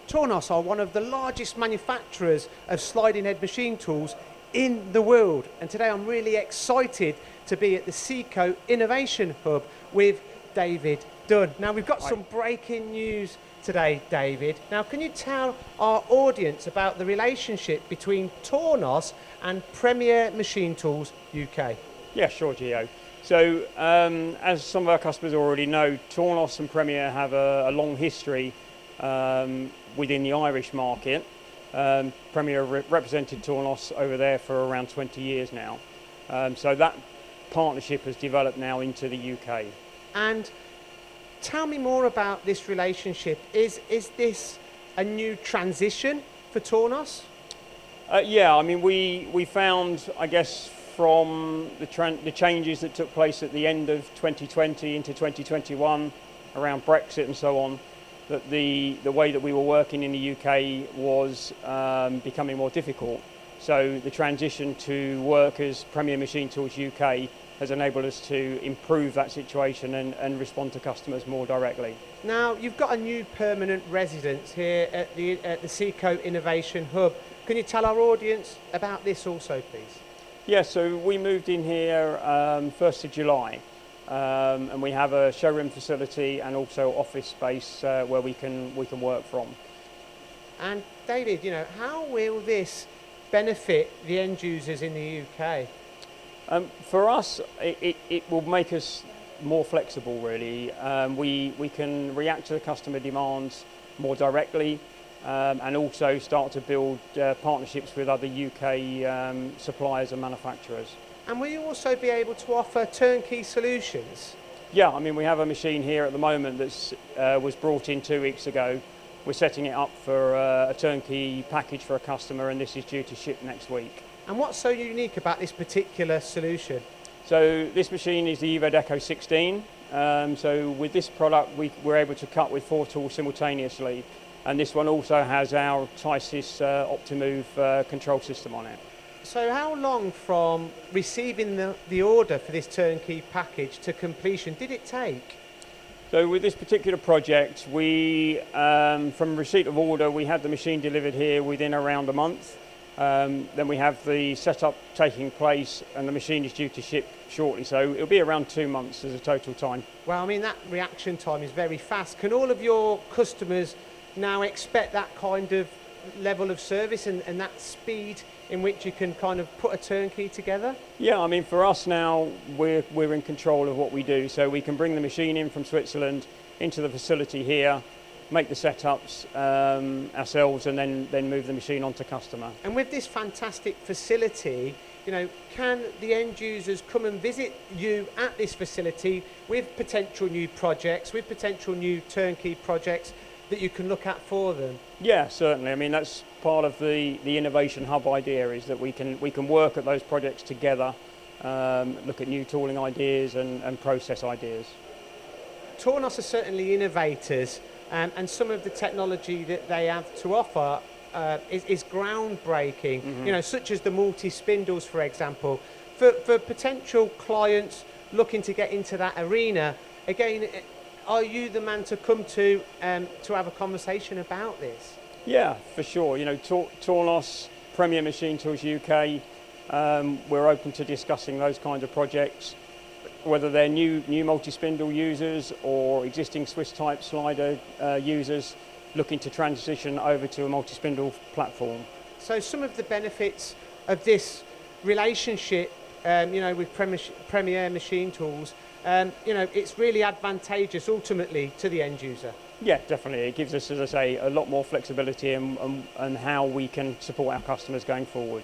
Tornos are one of the largest manufacturers of sliding head machine tools in the world, and today I'm really excited to be at the Seco Innovation Hub with David Dunn. Now we've got some breaking news today, David. Now can you tell our audience about the relationship between Tornos and Premier Machine Tools UK? Yeah, sure, Gio. So as some of our customers already know, Tornos and Premier have a long history within the Irish market. Premier represented Tornos over there for around 20 years now. So that partnership has developed now into the UK. And tell me more about this relationship. Is this a new transition for Tornos? Yeah, I mean, we found, I guess, from the changes that took place at the end of 2020 into 2021 around Brexit and so on, that the way that we were working in the UK was becoming more difficult. So the transition to work as Premier Machine Tools UK has enabled us to improve that situation and respond to customers more directly. Now, you've got a new permanent residence here at the Seco Innovation Hub. Can you tell our audience about this also, please? Yeah, so we moved in here 1st of July. And we have a showroom facility and also office space where we can work from. And David, you know, how will this benefit the end users in the UK? For us, it will make us more flexible, really. We can react to the customer demands more directly and also start to build partnerships with other UK suppliers and manufacturers. And will you also be able to offer turnkey solutions? Yeah, I mean, we have a machine here at the moment that was brought in 2 weeks ago. We're setting it up for a turnkey package for a customer, and this is due to ship next week. And what's so unique about this particular solution? So this machine is the Eco 16. So with this product, we're able to cut with 4 tools simultaneously. And this one also has our Tysys OptiMove control system on it. So how long from receiving the order for this turnkey package to completion did it take? So with this particular project, we, from receipt of order, we had the machine delivered here within around a month. Then we have the setup taking place and the machine is due to ship shortly. So it'll be around 2 months as a total time. Well, I mean, that reaction time is very fast. Can all of your customers now expect that kind of level of service and that speed in which you can kind of put a turnkey together? Yeah, I mean, for us now, we're in control of what we do. So we can bring the machine in from Switzerland into the facility here, make the setups ourselves, and then move the machine on to customer. And with this fantastic facility, you know, can the end users come and visit you at this facility with potential new projects, with potential new turnkey projects that you can look at for them? Yeah, certainly. I mean, that's part of the Innovation Hub idea, is that we can work at those projects together, look at new tooling ideas and process ideas. Tornos are certainly innovators, and some of the technology that they have to offer is groundbreaking, you know, such as the multi-spindles, for example. For potential clients looking to get into that arena, again, are you the man to come to have a conversation about this? Yeah, for sure. You know, Tornos, Premier Machine Tools UK, we're open to discussing those kinds of projects, whether they're new multi-spindle users or existing Swiss type slider users looking to transition over to a multi-spindle platform. So some of the benefits of this relationship, you know, with Premier Machine Tools, you know, it's really advantageous ultimately to the end user. Yeah, definitely. It gives us, as I say, a lot more flexibility and how we can support our customers going forward.